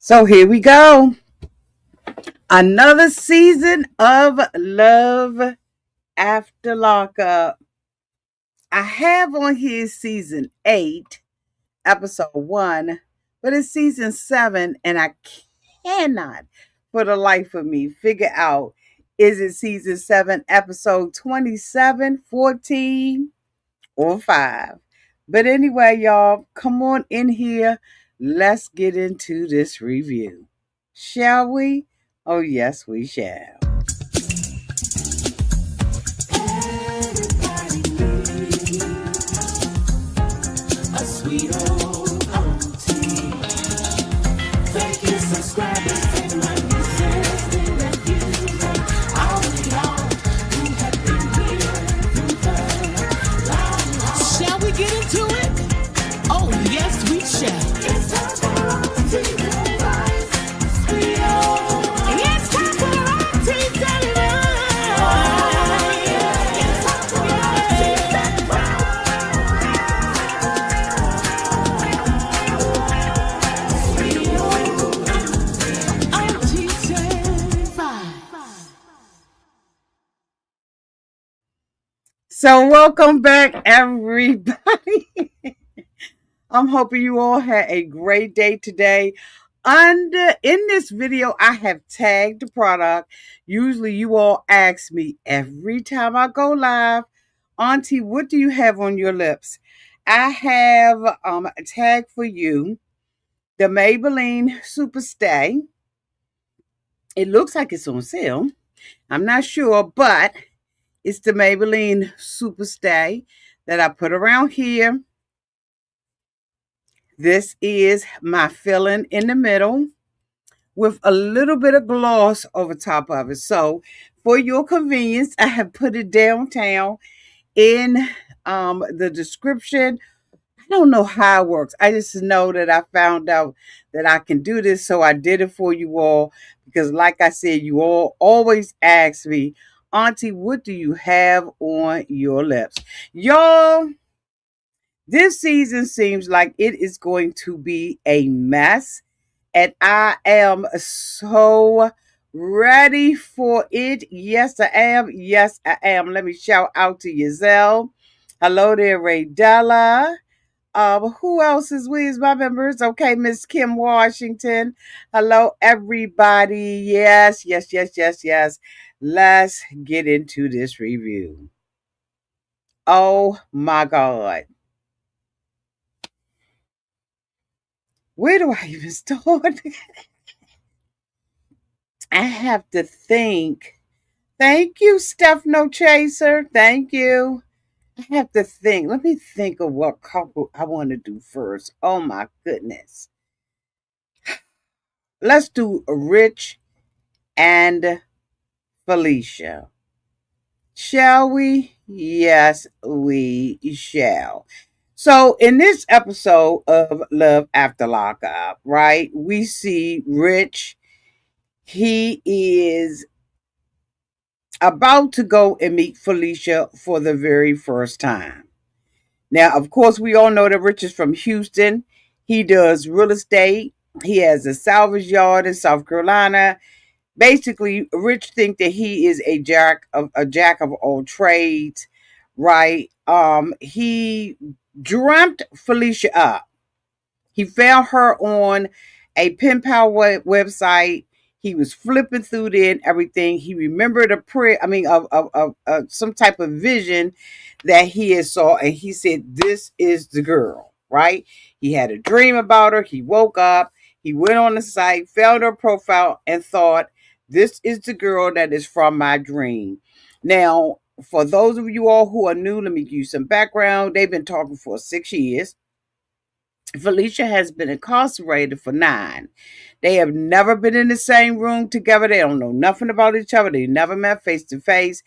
So here we go. Another season of Love After Lockup. I have on here season 8, episode 1, but it's season 7, and I cannot, for the life of me, figure out is it season 7, episode 27, 14, or 5. But anyway, y'all, come on in here. Let's get into this review. Shall we? Oh, yes, we shall. A sweet old auntie. Thank you, subscribers, and my listening reviews. All we all who have been here through the long. Shall we get into it? Oh, yes, we shall. It's time for auntie advice. Sweet old. It's time for auntie advice. Oh, yeah. It's time for auntie advice. So welcome back, everybody. I'm hoping you all had a great day today. In this video, I have tagged the product. Usually you all ask me every time I go live, Auntie, what do you have on your lips? I have a tag for you, the Maybelline Super Stay. It looks like it's on sale. I'm not sure, but it's the Maybelline Super Stay that I put around here. This is my filling in the middle with a little bit of gloss over top of it. So for your convenience, I have put it downtown in the description. I don't know how it works. I just know that I found out that I can do this. So I did it for you all because like I said, you all always ask me, Auntie, what do you have on your lips? Y'all, this season seems like it is going to be a mess. And I am so ready for it. Yes, I am. Yes, I am. Let me shout out to Yazelle. Hello there, Ray Della. Who else is we as my members? Okay, Miss Kim Washington. Hello, everybody. Yes, yes, yes, yes, yes. Let's get into this review. Oh my God. Where do I even start? I have to think. Thank you, Steph No Chaser. Thank you. I have to think. Let me think of what couple I want to do first. Oh my goodness. Let's do Rich and Felicia. Shall we? Yes, we shall. So, in this episode of Love After Lockup, right, we see Rich. He is about to go and meet Felicia for the very first time. Now, of course, we all know that Rich is from Houston. He does real estate. He has a salvage yard in South Carolina. Basically, Rich think that he is a jack of all trades, right? He dreamt Felicia up. He found her on a pen pal website. He was flipping through there and everything. He remembered a prayer, of some type of vision that he had saw, and he said, "This is the girl." Right? He had a dream about her. He woke up. He went on the site, found her profile, and thought, "This is the girl that is from my dream." Now, for those of you all who are new, let me give you some background. They've been talking for 6 years. Felicia has been incarcerated for 9. They have never been in the same room together. They don't know nothing about each other. They never met face to face.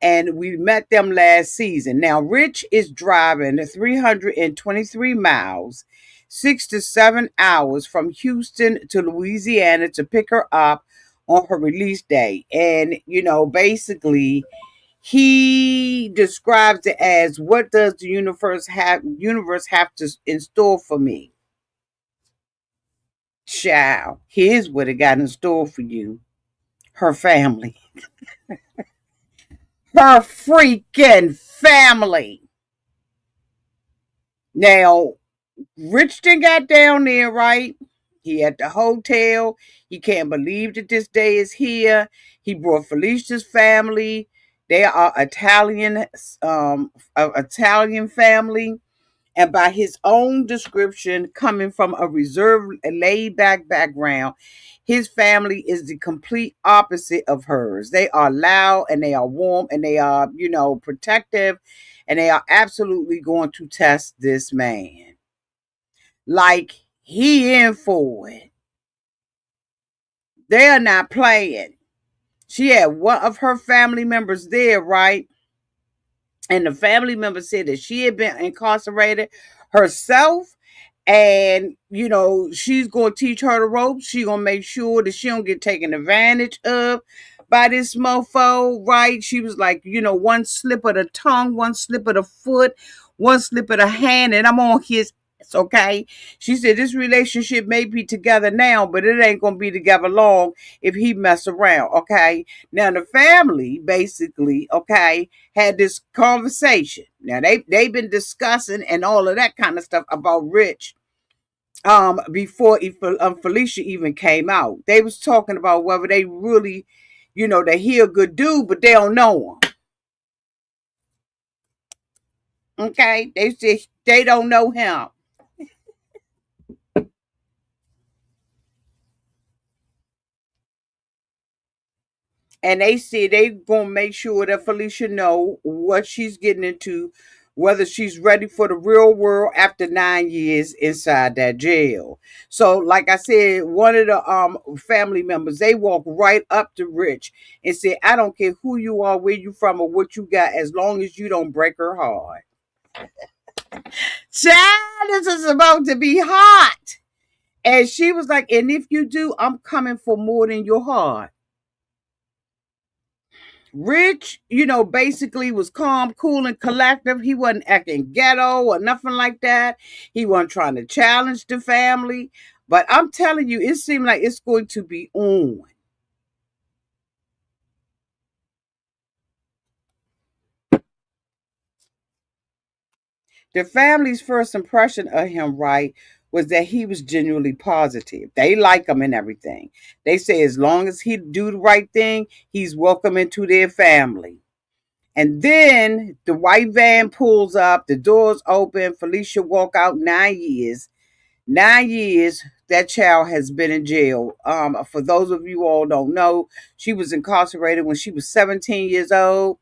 And we met them last season. Now, Rich is driving 323 miles, 6 to 7 hours from Houston to Louisiana to pick her up on her release day. And, basically, he describes it as, what does the universe have to in store for me? Child, here's what it got in store for you. Her family. Her freaking family. Now, Richton got down there, right? He at the hotel. He can't believe that this day is here. He brought Felicia's family. They are Italian family. And by his own description, coming from a reserved, laid back background, his family is the complete opposite of hers. They are loud and they are warm and they are, protective, and they are absolutely going to test this man. Like he in for it. They are not playing. She had one of her family members there, right? And the family member said that she had been incarcerated herself, and she's going to teach her the ropes. She going to make sure that she don't get taken advantage of by this mofo, right? She was like, one slip of the tongue, one slip of the foot, one slip of the hand, and I'm on his. It's okay. She said this relationship may be together now, but it ain't gonna be together long if he mess around. Okay. Now the family basically, okay, had this conversation. Now they've been discussing and all of that kind of stuff about Rich before Felicia even came out. They was talking about whether they really, that he a good dude, but they don't know him. Okay, they said they don't know him. And they said they gonna make sure that Felicia know what she's getting into, whether she's ready for the real world after 9 years inside that jail. So, like I said, one of the family members, they walked right up to Rich and said, "I don't care who you are, where you from, or what you got, as long as you don't break her heart." Child, this is about to be hot. And she was like, "And if you do, I'm coming for more than your heart." Rich, basically was calm, cool, and collective. He wasn't acting ghetto or nothing like that. He wasn't trying to challenge the family. But I'm telling you, it seemed like it's going to be on. The family's first impression of him, right, was that he was genuinely positive. They like him and everything. They say as long as he do the right thing, he's welcome into their family. And then the white van pulls up, the doors open, Felicia walk out. 9 years. 9 years that child has been in jail. For those of you all don't know, she was incarcerated when she was 17 years old.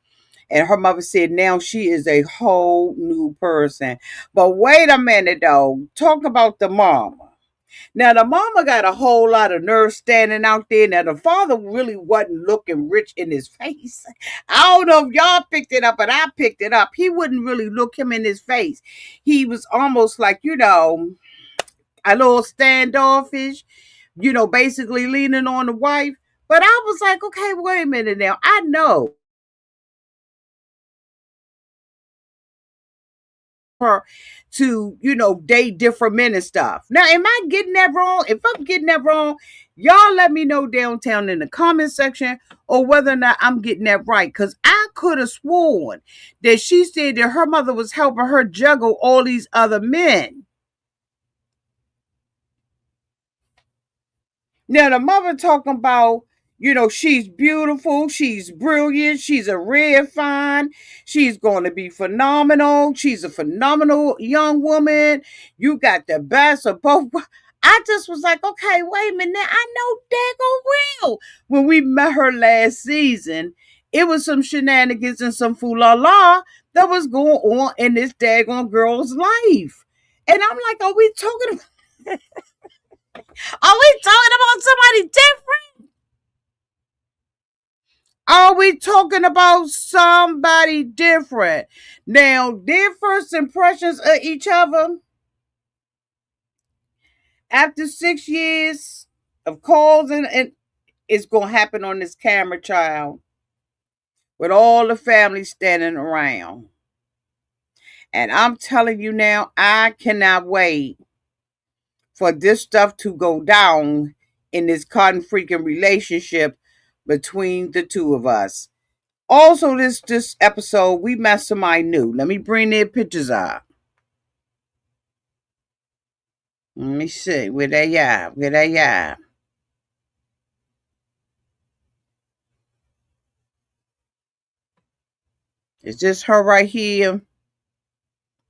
And her mother said now she is a whole new person. But wait a minute though. Talk about the mama. Now the mama got a whole lot of nerve standing out there. Now the father really wasn't looking Rich in his face. I don't know if y'all picked it up, but I picked it up. He wouldn't really look him in his face. He was almost like, a little standoffish, basically leaning on the wife. But I was like, okay, wait a minute now. I know her to, date different men and stuff. Now, am I getting that wrong? If I'm getting that wrong, y'all let me know downtown in the comment section, or whether or not I'm getting that right. Because I could have sworn that she said that her mother was helping her juggle all these other men. Now the mother talking about, she's beautiful, she's brilliant, she's a red fine, she's going to be phenomenal, she's a phenomenal young woman. You got the best of both. I just was like, okay, wait a minute. I know daggone real. When we met her last season, it was some shenanigans and some fool-la-la that was going on in this daggone girl's life. And I'm like, are we talking about somebody different? Are we talking about somebody different? Now, their first impressions of each other after 6 years of calls, and it's going to happen on this camera, child, with all the family standing around. And I'm telling you now, I cannot wait for this stuff to go down in this cotton freaking relationship between the two of us. Also, this episode, we met somebody new. Let me bring their pictures up. Let me see. Where they at? Where they at? Is this her right here?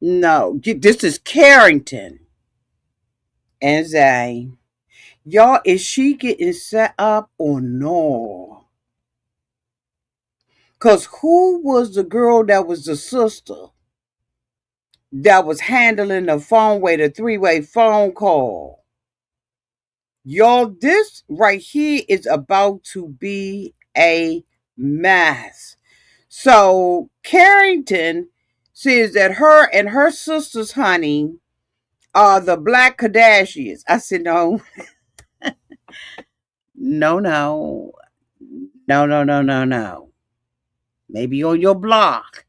No. This is Carrington and Zay. Y'all, is she getting set up or no? Because who was the girl that was the sister that was handling the phone way, the three-way phone call? Y'all, this right here is about to be a mess. So Carrington says that her and her sisters, honey, are the Black Kardashians. I said, no, no, no, no, no, no, no, no. Maybe on your block,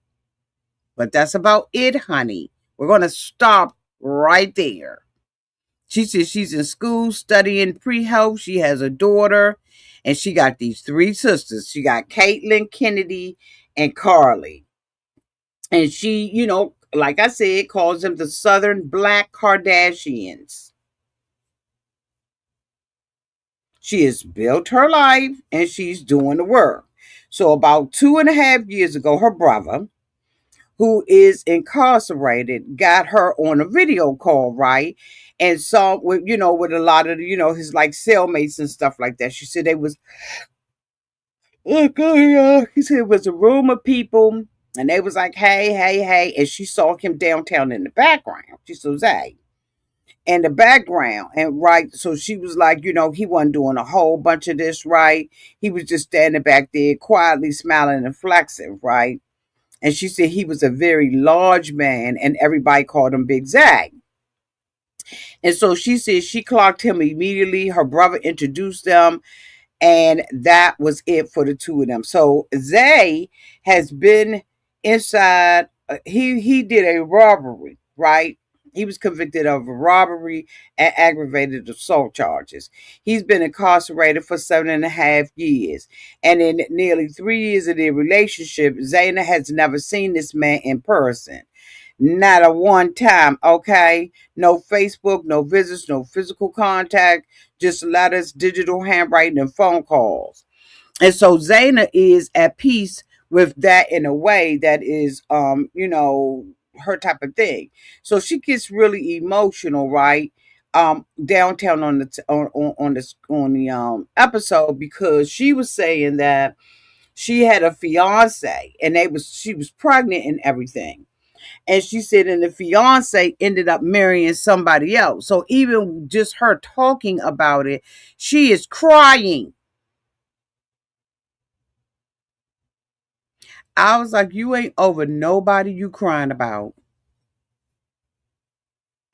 but that's about it, honey. We're going to stop right there. She says she's in school studying pre-health. She has a daughter, and she got these three sisters. She got Caitlin, Kennedy, and Carly. And she, like I said, calls them the Southern Black Kardashians. She has built her life and she's doing the work. So about 2.5 years ago, her brother, who is incarcerated, got her on a video call, right? And saw with a lot of his like cellmates and stuff like that. She said they was he said it was a room of people and they was like, hey, hey, hey, and she saw him downtown in the background. She saw Zay in the background. And right, so she was like, he wasn't doing a whole bunch of this, right? He was just standing back there quietly smiling and flexing, right? And she said he was a very large man and everybody called him Big Zag. And so she said she clocked him immediately. Her brother introduced them, and that was it for the two of them. So Zay has been inside. He did a robbery, right? He was convicted of a robbery and aggravated assault charges. He's been incarcerated for 7.5 years. And in nearly 3 years of their relationship, Zana has never seen this man in person. Not a one time, okay? No Facebook, no visits, no physical contact, just letters, digital handwriting, and phone calls. And so Zana is at peace with that in a way that is, her type of thing. So she gets really emotional, right? Downtown on the episode because she was saying that she had a fiance and she was pregnant and everything. And she said, and the fiance ended up marrying somebody else. So even just her talking about it, she is crying. I was like, you ain't over nobody you crying about.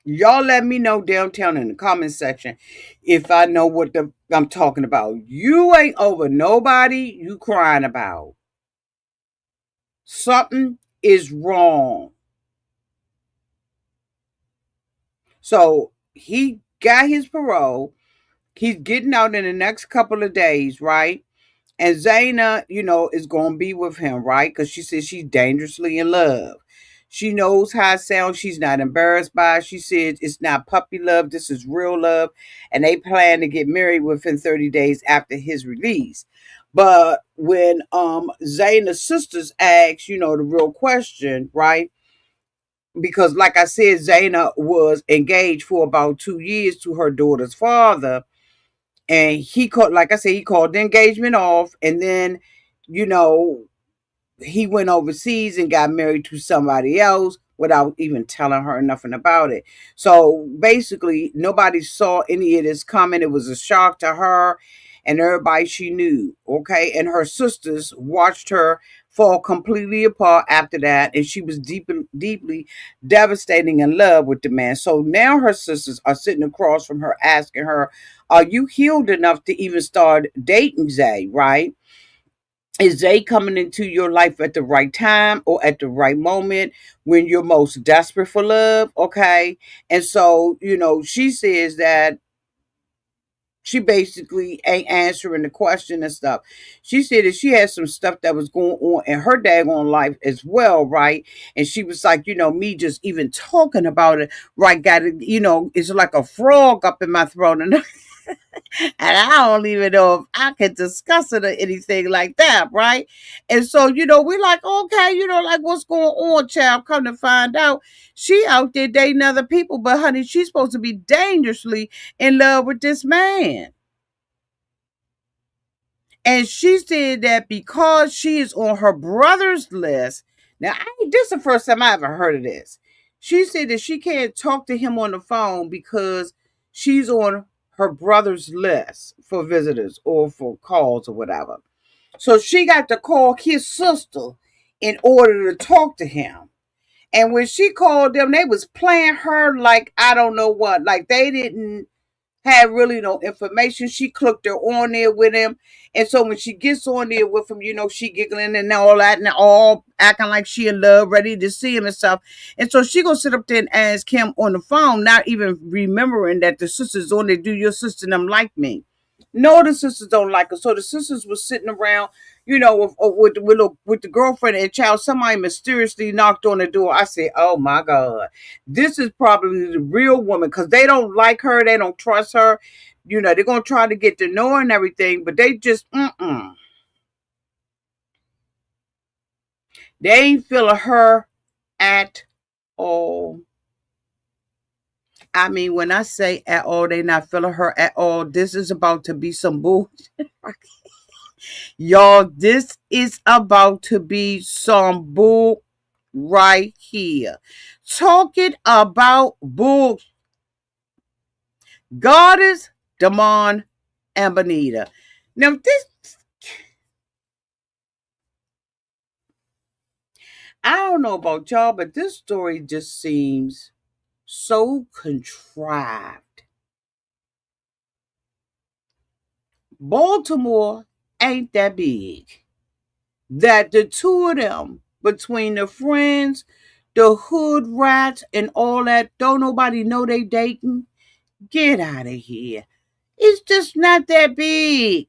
Y'all let me know downtown in the comment section if I know what I'm talking about. You ain't over nobody you crying about. Something is wrong. So he got his parole. He's getting out in the next couple of days, right? And Zana, is going to be with him, right? Because she says she's dangerously in love. She knows how it sounds. She's not embarrassed by it. She said it's not puppy love. This is real love. And they plan to get married within 30 days after his release. But when Zana's sisters asked, the real question, right? Because like I said, Zana was engaged for about 2 years to her daughter's father, and he called, like I said, he called the engagement off, and then you know he went overseas and got married to somebody else without even telling her nothing about it. So basically nobody saw any of this coming. It was a shock to her and everybody she knew, okay? And her sisters watched her fall completely apart after that, and she was deeply devastating in love with the man. So now her sisters are sitting across from her asking her, are you healed enough to even start dating Zay, right? Is they coming into your life at the right time or at the right moment when you're most desperate for love? Okay. And so, she says that she basically ain't answering the question and stuff. She said that she had some stuff that was going on in her daggone life as well, right? And she was like, me just even talking about it, right, got it, it's like a frog up in my throat. And and I don't even know if I can discuss it or anything like that, right? And so, we're like, okay, like what's going on, child? Come to find out, she out there dating other people, but honey, she's supposed to be dangerously in love with this man. And she said that because she is on her brother's list. Now, this is the first time I ever heard of this. She said that she can't talk to him on the phone because she's on her brother's list for visitors or for calls or whatever. So she got to call his sister in order to talk to him. And when she called them, they was playing her like I don't know what. Like they didn't had really no information. She clicked her on there with him. And so when she gets on there with him, she giggling and all that and all acting like she in love, ready to see him and stuff. And so she gonna sit up there and ask him on the phone, not even remembering that the sisters on there, do your sister and them like me? No, the sisters don't like her. So the sisters was sitting around, with the girlfriend and child. Somebody mysteriously knocked on the door. I said, "Oh my God, this is probably the real woman," because they don't like her, they don't trust her. They're gonna try to get to know her and everything, but they just, they ain't feeling her at all. I mean, when I say at all, they not feeling her at all. This is about to be some bullshit. Y'all, this is about to be some bull right here. Talking about bull. Goddess, Damon, and Bonita. Now, I don't know about y'all, but this story just seems so contrived. Baltimore ain't that big. That the two of them, between the friends, the hood rats, and all that, don't nobody know they dating? Get out of here. It's just not that big.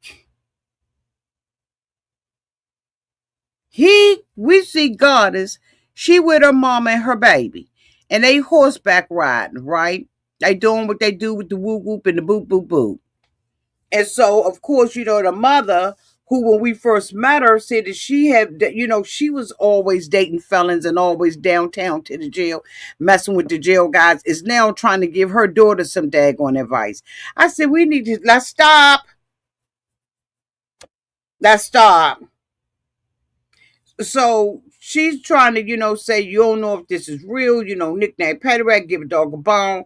We see Goddess, she with her mama and her baby, and they horseback riding, right? They doing what they do with the whoop whoop and the boop boop boop. And so, of course, the mother, who when we first met her said that she had, she was always dating felons and always downtown to the jail, messing with the jail guys, is now trying to give her daughter some daggone advice. I said, we need to, let's stop. Let's stop. So she's trying to, say you don't know if this is real, knick-knack, paddywhack, give a dog a bone.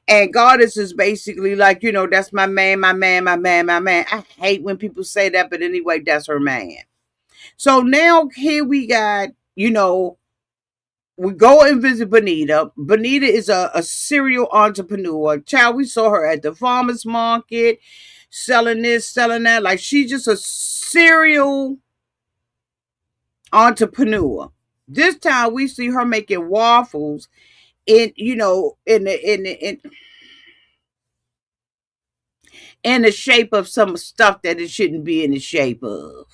And Goddess is basically like, that's my man, my man, my man, my man. I hate when people say that, but anyway, that's her man. So now here we got, we go and visit Bonita. Bonita is a serial entrepreneur. Child, we saw her at the farmer's market, selling this, selling that. Like she's just a serial entrepreneur. This time we see her making waffles in the shape of some stuff that it shouldn't be in the shape of.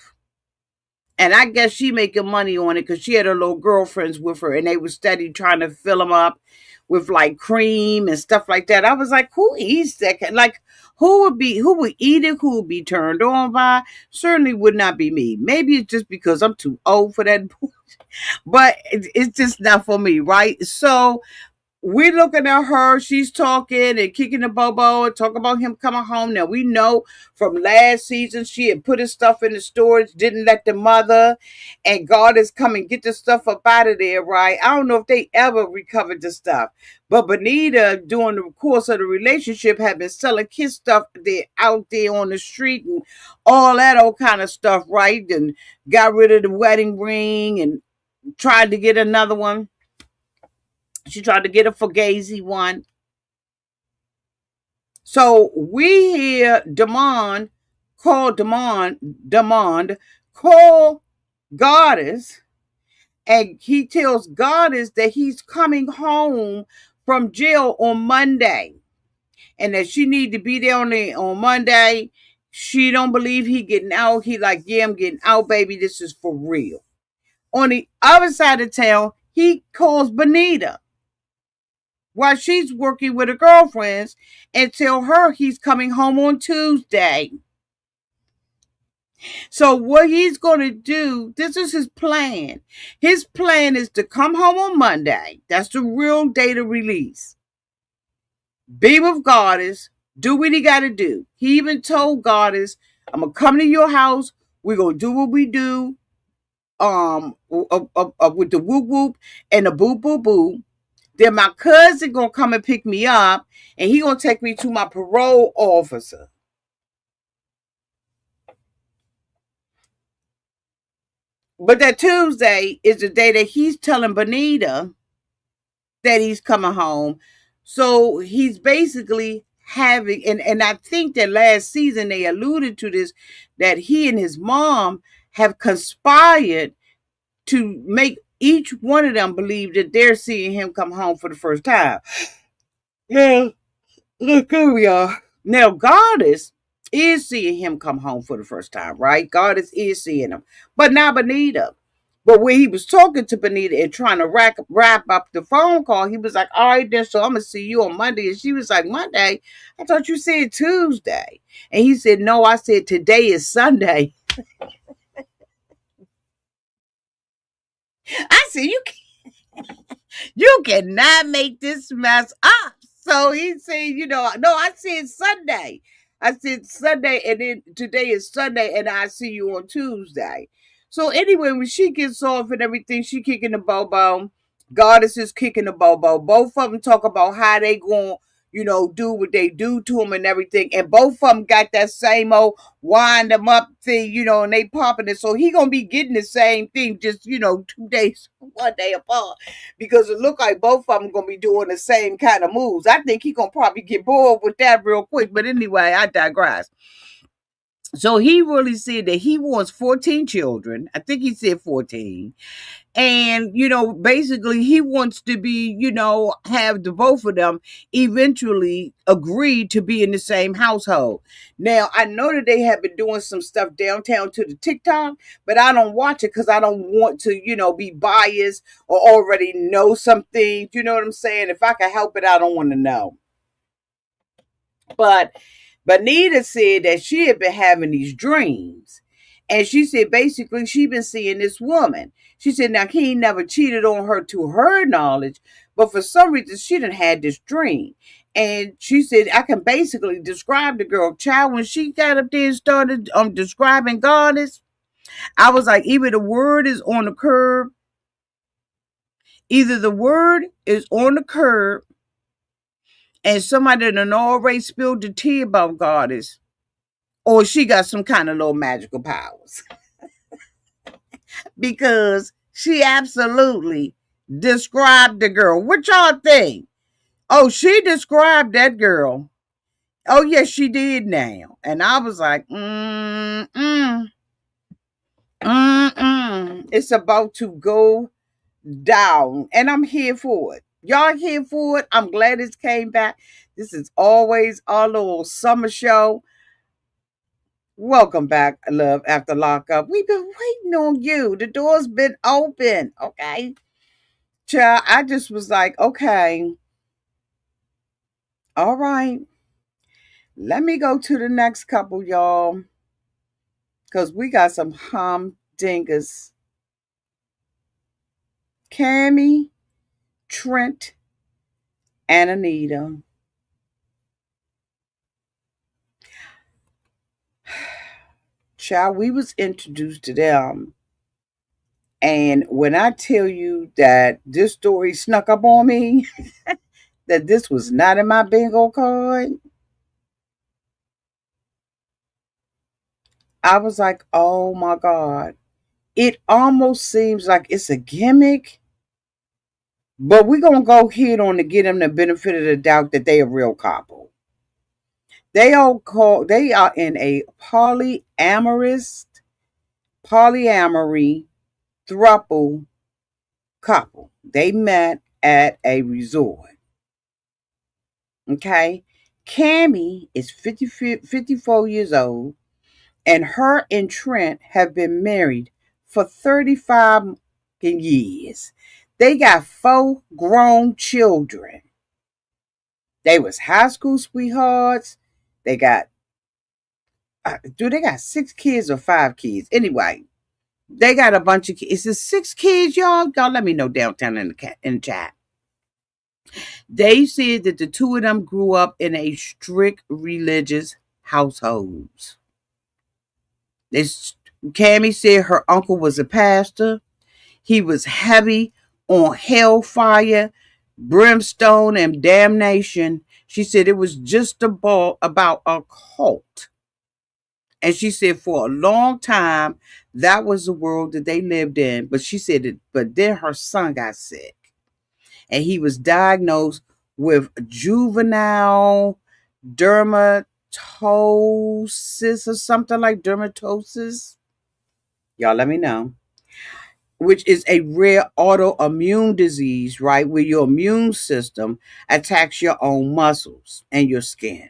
And I guess she making money on it because she had her little girlfriends with her and they were steady trying to fill them up with like cream and stuff like that. I was like, who eats that? Like, who would eat it? Who would be turned on by? Certainly would not be me. Maybe it's just because I'm too old for that, but it's just not for me, right? So we're looking at her. She's talking and kicking the bobo and talking about him coming home. Now, we know from last season she had put his stuff in the storage, didn't let the mother and God is coming get the stuff up out of there, right? I don't know if they ever recovered the stuff. But Bonita, during the course of the relationship, had been selling his stuff there out there on the street and all that old kind of stuff, right? And got rid of the wedding ring and tried to get another one. She tried to get a Fugazi one. So we hear Demand call Goddess, and he tells Goddess that he's coming home from jail on Monday, and that she need to be there on Monday. She don't believe he getting out. He like, yeah, I'm getting out, baby. This is for real. On the other side of town, he calls Bonita while she's working with her girlfriends and tell her he's coming home on Tuesday. So what he's going to do, this is his plan. His plan is to come home on Monday. That's the real date of release. Be with Goddess. Do what he got to do. He even told Goddess, I'm going to come to your house. We're going to do what we do with the whoop whoop and the boo boo boo. Then my cousin going to come and pick me up, and he going to take me to my parole officer. But that Tuesday is the day that he's telling Bonita that he's coming home. So he's basically having, and I think that last season they alluded to this, that he and his mom have conspired to make each one of them believe that they're seeing him come home for the first time. Yeah, look, here we are. Now, Goddess is seeing him come home for the first time, right? Goddess is seeing him, but not Bonita. But when he was talking to Bonita and trying to wrap up the phone call, he was like, all right, then, so I'm going to see you on Monday. And she was like, Monday? I thought you said Tuesday. And he said, no, I said today is Sunday. I said, you cannot make this mess up. So he said, no, I said Sunday. I said Sunday, and then today is Sunday, and I see you on Tuesday. So anyway, when she gets off and everything, she kicking the bobo. Goddess is kicking the bobo. Both of them talk about how they going, do what they do to him and everything. And both of them got that same old wind them up thing, and they popping it. So he gonna be getting the same thing, just 2 days, one day apart, because it look like both of them gonna be doing the same kind of moves. I think he gonna probably get bored with that real quick. But anyway, I digress. So he really said that he wants 14 children. I think he said 14. And, basically he wants to be, have the both of them eventually agree to be in the same household. Now, I know that they have been doing some stuff downtown to the TikTok, but I don't watch it because I don't want to, be biased or already know something. You know what I'm saying? If I can help it, I don't want to know. But Bonita said that she had been having these dreams. And she said basically she been seeing this woman. She said now he never cheated on her to her knowledge, but for some reason she done had this dream. And she said I can basically describe the girl. Child, when she got up there and started describing Goddess, I was like, either the word is on the curb, and somebody done already spilled the tea about Goddess, or she got some kind of little magical powers. Because she absolutely described the girl. What y'all think? Oh, she described that girl. Oh, yes, she did now. And I was like, it's about to go down. And I'm here for it. Y'all here for it? I'm glad it came back. This is always our little summer show. Welcome back, love, after lockup. We've been waiting on you. The door's been open, okay? Child, I just was like, okay, all right. Let me go to the next couple, y'all, because we got some humdingers. Kami, Trent, and Anita. Child, we was introduced to them. And when I tell you that this story snuck up on me, that this was not in my bingo card, I was like, oh my God. It almost seems like it's a gimmick, but we're going to go ahead on to give them the benefit of the doubt that they a real couple. They are in a polyamory throuple couple. They met at a resort. Okay. Kami is 54 years old, and her and Trent have been married for 35 years. They got 4 grown children. They was high school sweethearts. They got, they got 6 kids or 5 kids? Anyway, they got a bunch of kids. Is it 6 kids, y'all? Y'all let me know downtown in the chat. They said that the 2 of them grew up in a strict religious households. Kami said her uncle was a pastor. He was heavy on hellfire, brimstone, and damnation. She said it was just about a cult. And she said for a long time, that was the world that they lived in. But she said but then her son got sick. And he was diagnosed with juvenile dermatosis or something like dermatosis. Y'all let me know. Which is a rare autoimmune disease, right? Where your immune system attacks your own muscles and your skin.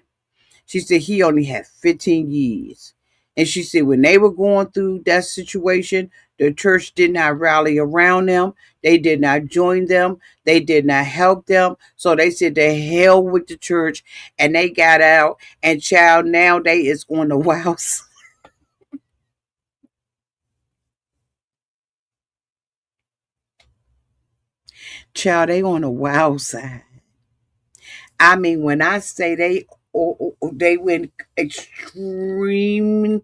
She said he only had 15 years. And she said when they were going through that situation, the church did not rally around them. They did not join them. They did not help them. So they said the hell with the church, and they got out. And child, now they is on the wild side. Child, they on the wild side. I mean, when I say they went extreme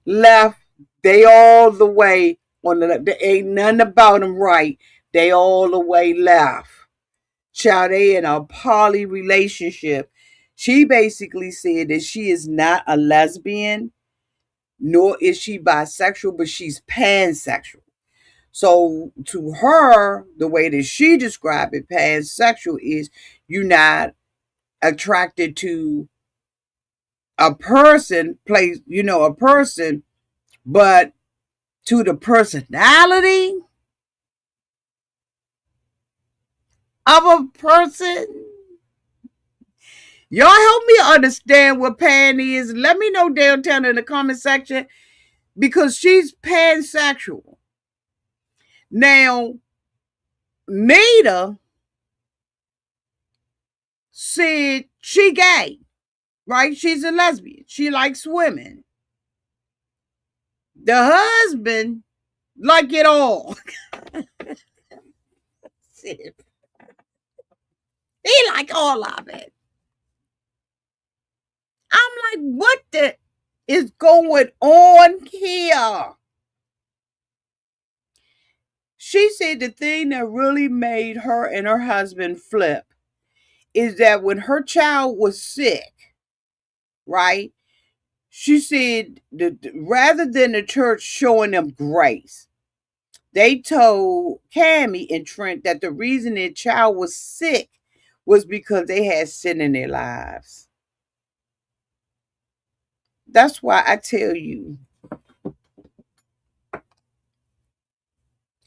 left, they all the way on the left. There ain't nothing about them right. They all the way left. Child, they in a poly relationship. She basically said that she is not a lesbian, nor is she bisexual, but she's pansexual. So to her, the way that she described it, pansexual is you're not attracted to a person, a person, but to the personality of a person. Y'all help me understand what pan is. Let me know downtown in the comment section, because she's pansexual. Now, Nita said she gay, right? She's a lesbian. She likes women. The husband like it all. He like all of it. I'm like, what the is going on here? She said the thing that really made her and her husband flip is that when her child was sick, right? She said that rather than the church showing them grace, they told Kami and Trent that the reason their child was sick was because they had sin in their lives. That's why I tell you,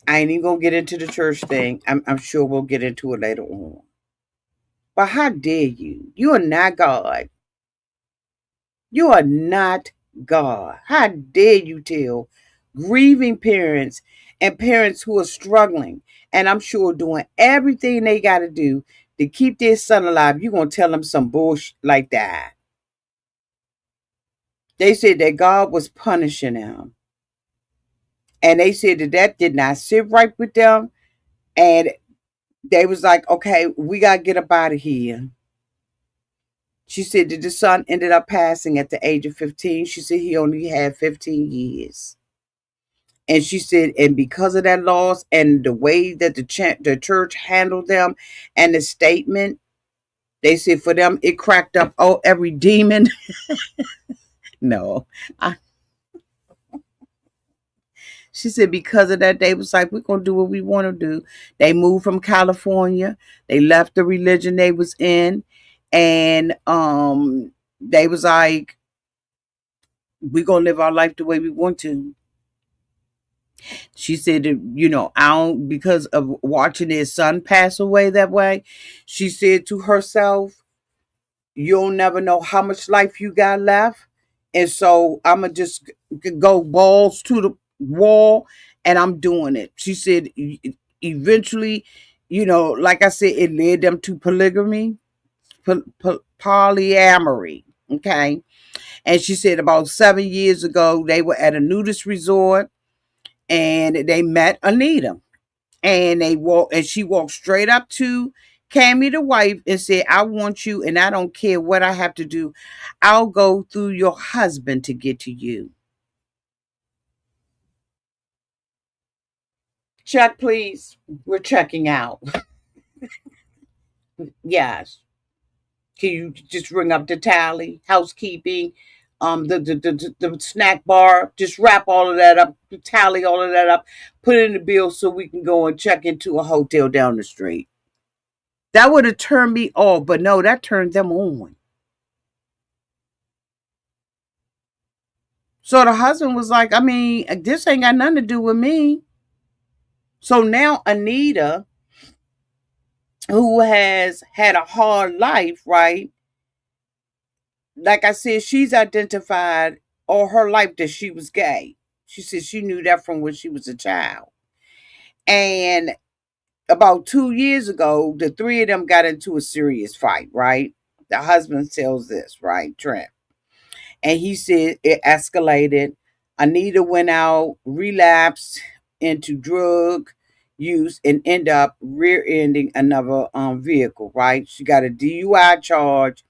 I ain't even gonna get into the church thing. I'm sure we'll get into it later on. But how dare you? You are not God. You are not God. How dare you tell grieving parents and parents who are struggling, and I'm sure doing everything they got to do to keep their son alive, you're going to tell them some bullshit like that. They said that God was punishing them. And they said that did not sit right with them. And they was like, okay, we got to get up out of here. She said that the son ended up passing at the age of 15. She said he only had 15 years. And she said, and because of that loss and the way that the church handled them and the statement, they said for them, it cracked up every demon. No. She said because of that, they was like, we're going to do what we want to do. They moved from California. They left the religion they was in. And they was like, we're going to live our life the way we want to. She said that, I don't, because of watching his son pass away that way, she said to herself, you'll never know how much life you got left. And so I'm going to just go balls to the wall and I'm doing it. She said eventually, like I said, it led them to polygamy, polyamory. Okay. And she said about 7 years ago, they were at a nudist resort and they met Anita. And she walked straight up to Kami, the wife, and said, I want you, and I don't care what I have to do. I'll go through your husband to get to you. Check, please. We're checking out. Yes. Can you just ring up the tally, housekeeping, the snack bar? Just wrap all of that up, tally all of that up, put it in the bill so we can go and check into a hotel down the street. That would have turned me off, but no, that turned them on. So the husband was like, I mean, this ain't got nothing to do with me. So now Anita, who has had a hard life, right? Like I said, she's identified all her life that she was gay. She said she knew that from when she was a child. And about 2 years ago, the three of them got into a serious fight, right? The husband tells this, right, Trent. And he said it escalated. Anita went out, relapsed into drug use, and ended up rear-ending another vehicle. Right? She got a DUI charge,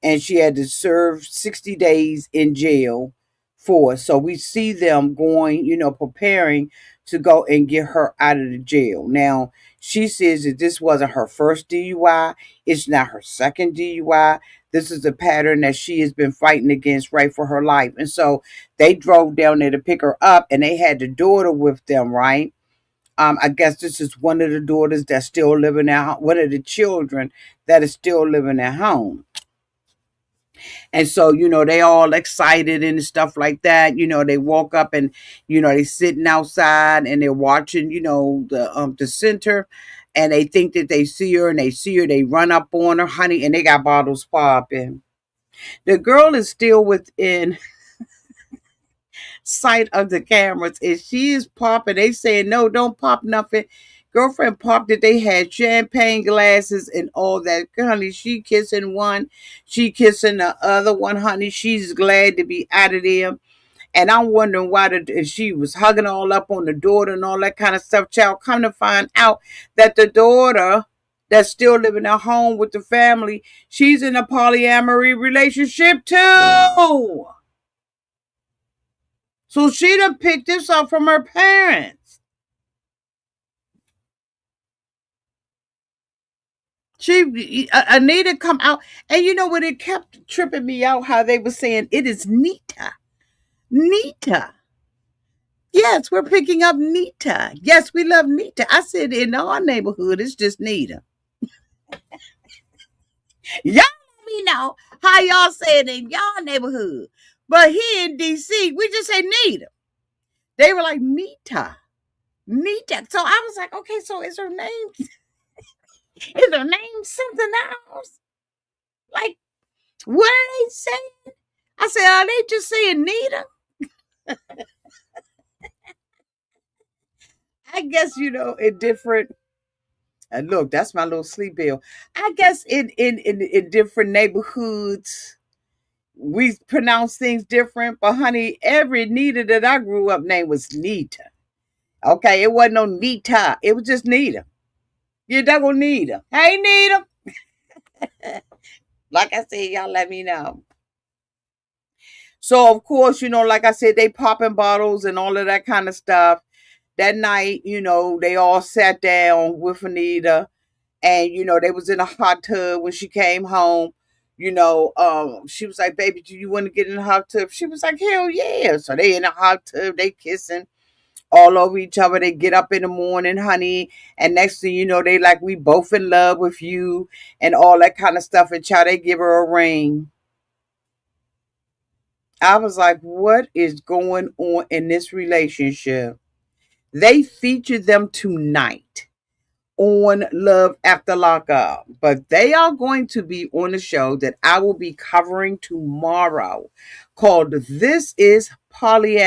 and she had to serve 60 days in jail for it. So we see them going, preparing to go and get her out of the jail. Now, she says that this wasn't her first DUI. It's not her second DUI. This is a pattern that she has been fighting against right for her life. And so they drove down there to pick her up and they had the daughter with them, right? I guess this is one of the daughters that's still living at home, one of the children that is still living at home. And so, they all excited and stuff like that. They walk up and, they sitting outside and they're watching, the center, and they think that they see her and they see her, they run up on her, honey, and they got bottles popping. The girl is still within sight of the cameras and she is popping. They saying, no, don't pop nothing. Girlfriend popped it. They had champagne glasses and all that. Honey, she kissing one. She kissing the other one, honey. She's glad to be out of there. And I'm wondering why she was hugging all up on the daughter and all that kind of stuff. Child, come to find out that the daughter that's still living at home with the family, she's in a polyamory relationship too. So she done picked this up from her parents. Anita come out, and you know what? It kept tripping me out how they were saying it is Nita. Nita. Yes, we're picking up Nita. Yes, we love Nita. I said in our neighborhood, it's just Nita. Y'all let me know how y'all say it in y'all neighborhood. But here in DC, we just say Nita. They were like Nita. Nita. So I was like, okay, so is her name something else? Like, what are they saying? I said, are they just saying Nita? I guess, in different. And look, that's my little sleep bill. I guess in different neighborhoods, we pronounce things different. But honey, every Nita that I grew up named was Nita. Okay, it wasn't no Nita. It was just Nita. You double Nita. Hey Nita. Like I said, y'all let me know. So of course, like I said, they popping bottles and all of that kind of stuff. That night, they all sat down with Anita, and they was in a hot tub when she came home. She was like, "Baby, do you want to get in the hot tub?" She was like, "Hell yeah!" So they in the hot tub, they kissing all over each other. They get up in the morning, honey, and next thing you know, they like, "We both in love with you," and all that kind of stuff. And child, they give her a ring. I was like, what is going on in this relationship? They feature them tonight on Love After Lockup, but they are going to be on a show that I will be covering tomorrow called This is Polly.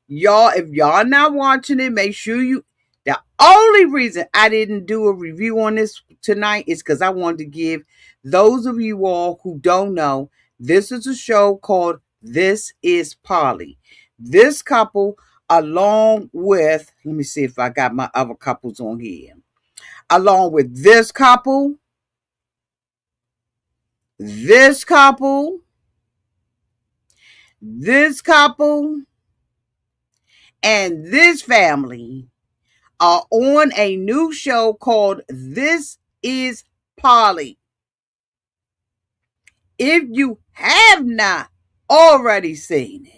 Y'all, if y'all not watching it, make sure you. The only reason I didn't do a review on this tonight is because I wanted to give those of you all who don't know, this is a show called This is Polly. This couple, along with, let me see if I got my other couples on here, along with this couple, this couple, and this family are on a new show called This is Polly. If you have not already seen it,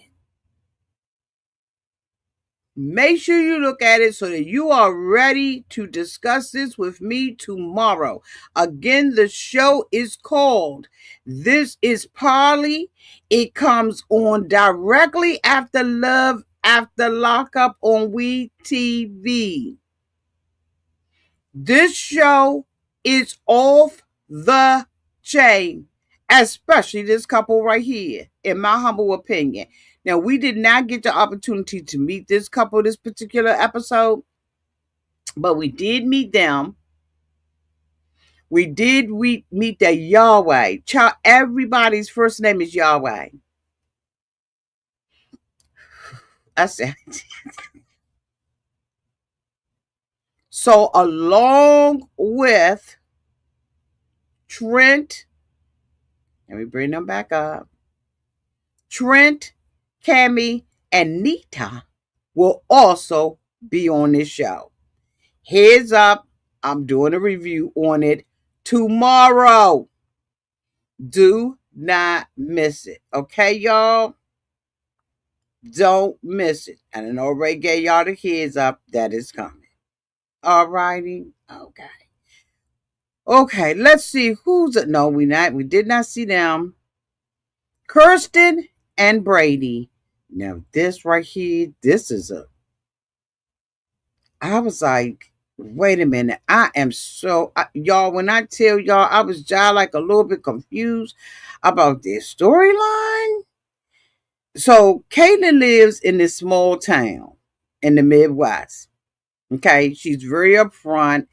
make sure you look at it so that you are ready to discuss this with me tomorrow. Again, the show is called This is Polly. It comes on directly after Love After Lockup on We TV. This show is off the chain, especially this couple right here, in my humble opinion. Now, we did not get the opportunity to meet this couple this particular episode, but we did meet them. We did meet the Yahweh. Child, everybody's first name is Yahweh. I said. So, along with Trent, let me bring them back up. Trent, Kami, and Anita will also be on this show. Heads up, I'm doing a review on it tomorrow. Do not miss it. Okay, y'all? Don't miss it. And I already gave y'all the heads up that is coming. All righty? Okay. Okay, let's see who's it. No, we did not see them. Kirsten and Brady. Now, this right here, I was like, wait a minute. Y'all, when I tell y'all, I was just like a little bit confused about this storyline. So, Caitlin lives in this small town in the Midwest. Okay. She's very upfront,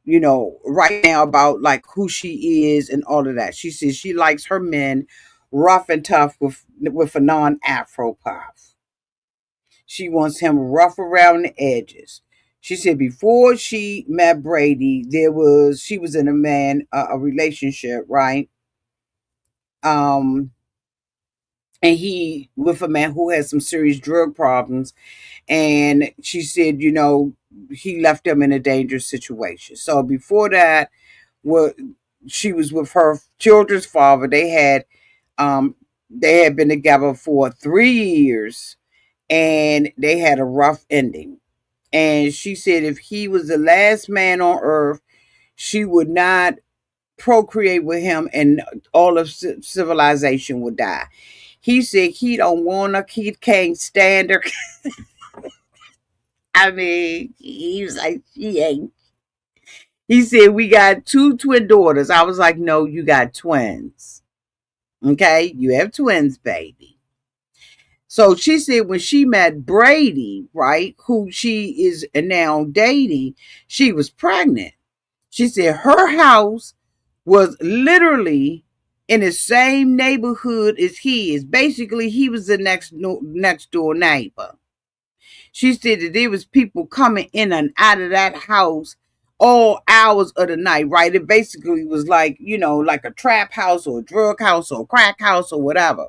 right now about like who she is and all of that. She says she likes her men rough and tough with a non-afro puff. She wants him rough around the edges. She said before she met Brady, she was in a relationship, right? And he with a man who had some serious drug problems, and she said, he left them in a dangerous situation. So before that, what she was with her children's father. They had been together for 3 years, and they had a rough ending. And she said if he was the last man on earth, she would not procreate with him, and all of civilization would die. He said he don't want her, he can't stand her. I mean, he was like, she ain't. He said, we got 2 twin daughters. I was like, no, you got twins. Okay, you have twins, baby. So she said when she met Brady, right, who she is now dating, she was pregnant. She said her house was literally in the same neighborhood as his. Basically, he was the next door neighbor. She said that there was people coming in and out of that house all hours of the night, right? It basically was like, like a trap house or a drug house or a crack house or whatever.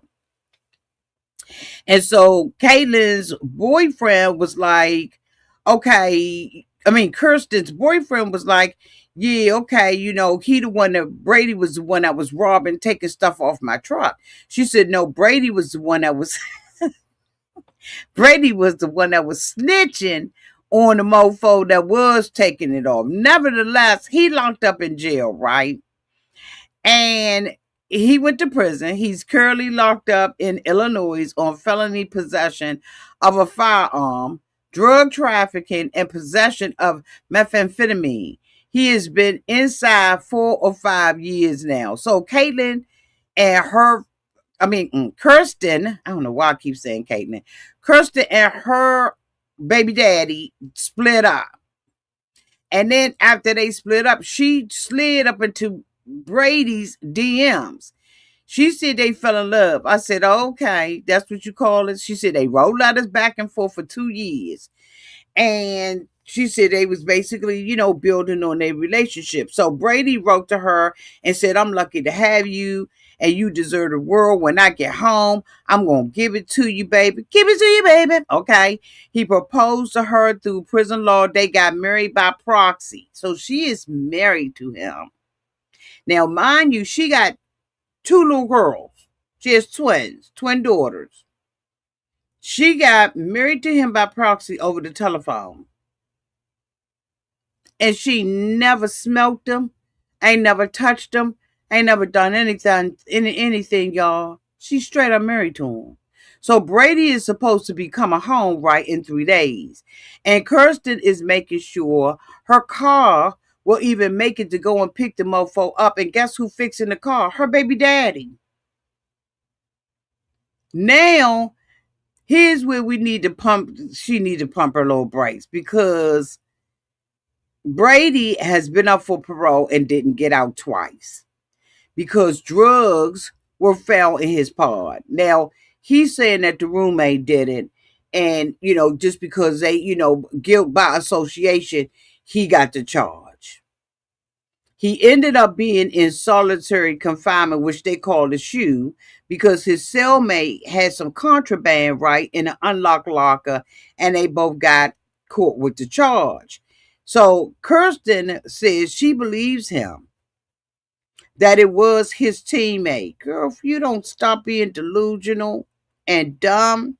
And so Caitlin's boyfriend was like, okay, Kirsten's boyfriend was like, yeah, okay, Brady was the one that was robbing, taking stuff off my truck. She said, no, Brady was the one that was snitching on the mofo that was taking it off. Nevertheless, he locked up in jail, right? And he went to prison. He's currently locked up in Illinois on felony possession of a firearm, drug trafficking, and possession of methamphetamine. He has been inside 4 or 5 years now. So Caitlin and Kirsten, I don't know why I keep saying Caitlin. Kirsten and her baby daddy split up. And then after they split up, she slid up into Brady's DMs. She said they fell in love. I said, okay, that's what you call it. She said they wrote letters back and forth for 2 years. And she said they was basically, building on their relationship. So Brady wrote to her and said, I'm lucky to have you and you deserve the world. When I get home, I'm going to give it to you, baby. Give it to you, baby. Okay. He proposed to her through prison law. They got married by proxy. So she is married to him. Now, mind you, she got 2 little girls. She has twin daughters. She got married to him by proxy over the telephone. And she never smoked them, ain't never touched them, ain't never done anything, y'all. She's straight up married to him. So Brady is supposed to be coming home right in 3 days. And Kirsten is making sure her car will even make it to go and pick the mofo up. And guess who fixing the car? Her baby daddy. Now, here's where she need to pump her little brakes, because Brady has been up for parole and didn't get out twice because drugs were found in his pod. Now, he's saying that the roommate did it. And, just because they, guilt by association, he got the charge. He ended up being in solitary confinement, which they call the shoe, because his cellmate had some contraband, right, in an unlocked locker, and they both got caught with the charge. So Kirsten says she believes him, that it was his teammate. Girl, if you don't stop being delusional and dumb,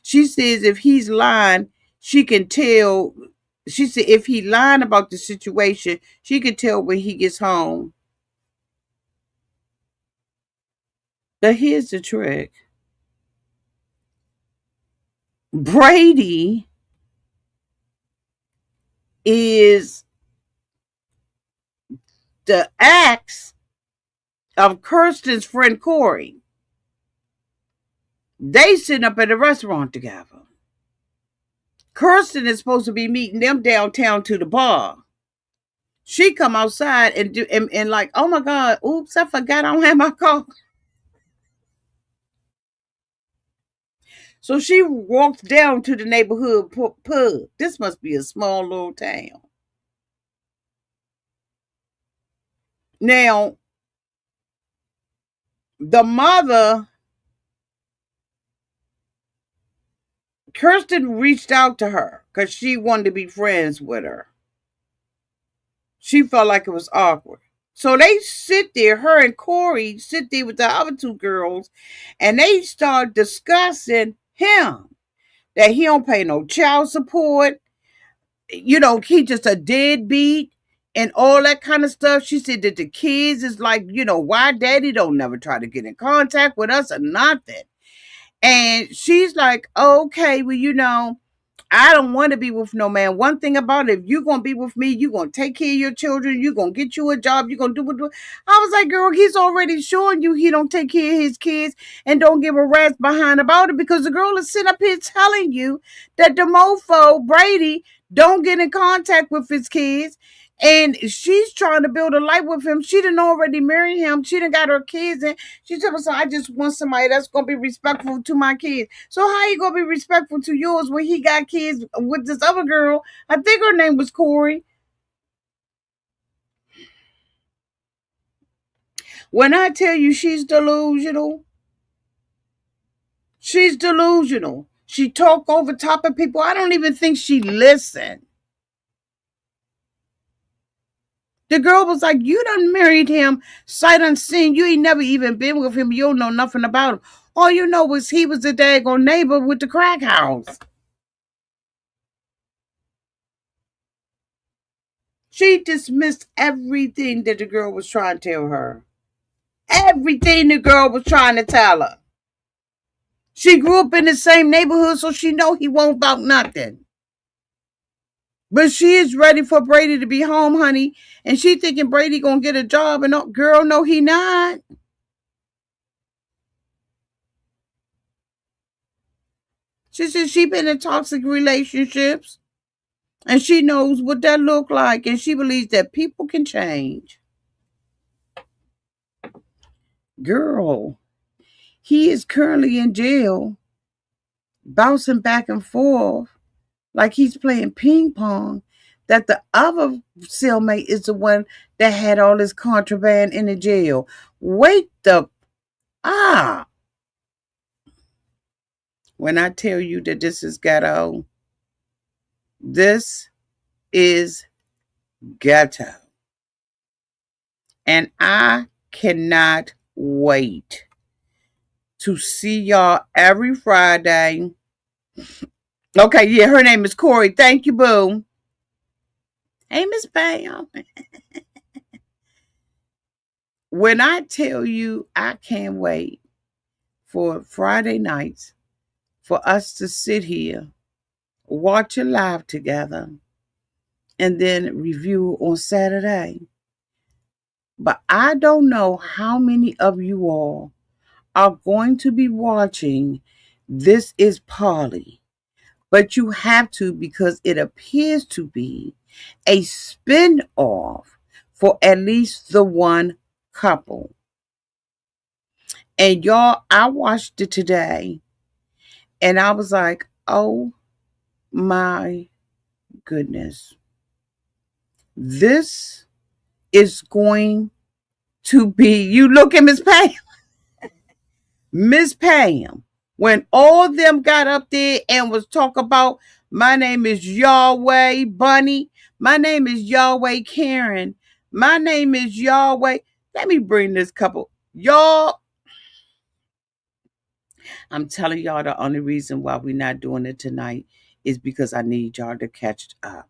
she says if he's lying, she can tell. She said if he lying about the situation, she can tell when he gets home. But here's the trick. Brady is the ex of Kirsten's friend Corey. They sitting up at a restaurant together. Kirsten is supposed to be meeting them downtown to the bar. She come outside and like, oh my God, oops, I forgot I don't have my car. So she walks down to the neighborhood pub. This must be a small little town. Now, the mother, Kirsten reached out to her because she wanted to be friends with her. She felt like it was awkward. So they sit there, her and Corey sit there with the other 2 girls, and they start discussing him. That he don't pay no child support. He just a deadbeat and all that kind of stuff. She said that the kids is like, why daddy don't never try to get in contact with us or nothing. And she's like, okay, well, I don't want to be with no man. One thing about it, if you're going to be with me, you're going to take care of your children. You're going to get you a job. You're going to do what. I was like, girl, he's already showing you he don't take care of his kids and don't give a rat's behind about it, because the girl is sitting up here telling you that the mofo, Brady, don't get in contact with his kids. And she's trying to build a life with him. She didn't already marry him. She done got her kids in. She told us, I just want somebody that's going to be respectful to my kids. So how you going to be respectful to yours when he got kids with this other girl? I think her name was Corey. When I tell you she's delusional, she's delusional. She talk over top of people. I don't even think she listened. The girl was like, you done married him sight unseen. You ain't never even been with him. You don't know nothing about him. All you know was he was a daggone neighbor with the crack house. She dismissed everything that the girl was trying to tell her. everything the girl was trying to tell her. She grew up in the same neighborhood, so she know he won't about nothing. But she is ready for Brady to be home, honey. And she thinking Brady gonna get a job. And girl, no, he not. She said she been in toxic relationships. And she knows what that look like. And she believes that people can change. Girl, he is currently in jail, bouncing back and forth like he's playing ping pong. That the other cellmate is the one that had all this contraband in the jail. Wait the when I tell you that this is ghetto, this is ghetto. And I cannot wait to see y'all every Friday. Okay, yeah, her name is Corey. Thank you, boo. Hey, Miss Pam. When I tell you I can't wait for Friday nights for us to sit here, watch it live together, and then review on Saturday. But I don't know how many of you all are going to be watching This Is Polly. But you have to, because it appears to be a spin-off for at least the one couple. And y'all, I watched it today and I was like, oh my goodness. This is going to be, you look at Miss Pam. Miss Pam, when all them got up there and was talk about, my name is Yahweh Bunny, my name is Yahweh Karen, my name is Yahweh. Let me bring this couple. Y'all, I'm telling y'all the only reason why we're not doing it tonight is because I need y'all to catch up.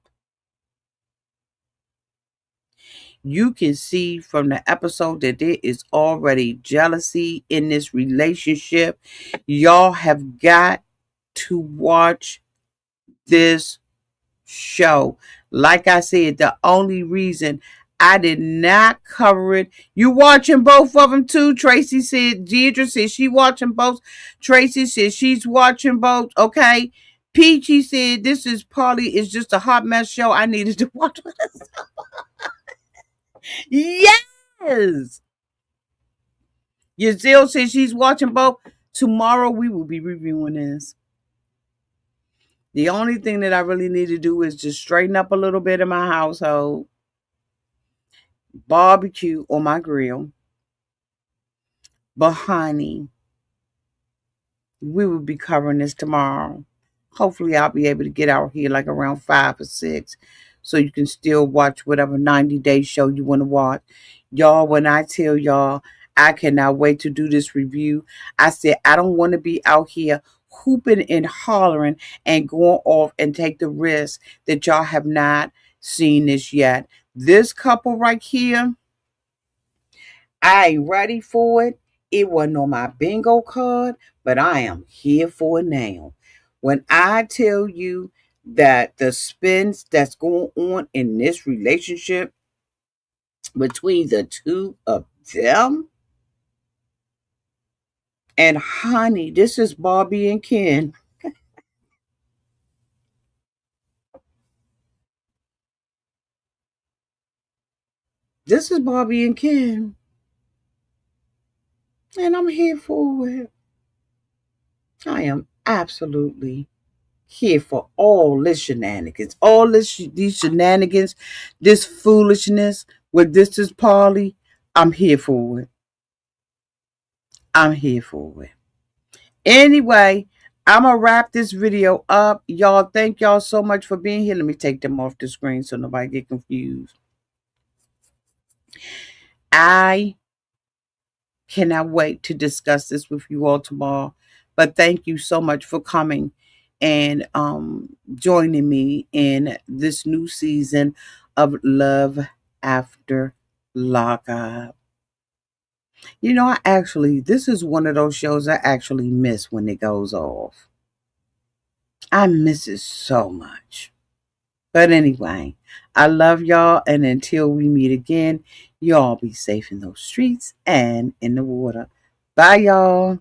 You can see from the episode that there is already jealousy in this relationship. Y'all have got to watch this show. Like I said, the only reason I did not cover it. You watching both of them too? Tracy said, Deidre said she watching both. Tracy said she's watching both. Okay. Peachy said this is Polly. It's just a hot mess show. I needed to watch this. Yes. Yazil says she's watching both. Tomorrow we will be reviewing this. The only thing that I really need to do is just straighten up a little bit in my household. Barbecue on my grill. But honey, we will be covering this tomorrow. Hopefully I'll be able to get out here like around 5 or 6 so you can still watch whatever 90-day show you want to watch. Y'all, when I tell y'all I cannot wait to do this review, I said I don't want to be out here hooping and hollering and going off and take the risk that y'all have not seen this yet. This couple right here, I ain't ready for it. It wasn't on my bingo card, but I am here for it now. When I tell you that the spins that's going on in this relationship between the two of them, and honey, this is Bobby and Ken. This is Bobby and Ken. And I'm here for it. I am absolutely here for all this shenanigans, all these shenanigans, this foolishness with This Is Polly. I'm here for it. I'm here for it. Anyway, I'm gonna wrap this video up. Y'all, thank y'all so much for being here. Let me take them off the screen so nobody get confused. I cannot wait to discuss this with you all tomorrow. But thank you so much for coming and joining me in this new season of Love After Lockup. This is one of those shows I actually miss when it goes off. I miss it so much. But anyway, I love y'all. And until we meet again, y'all be safe in those streets and in the water. Bye, y'all.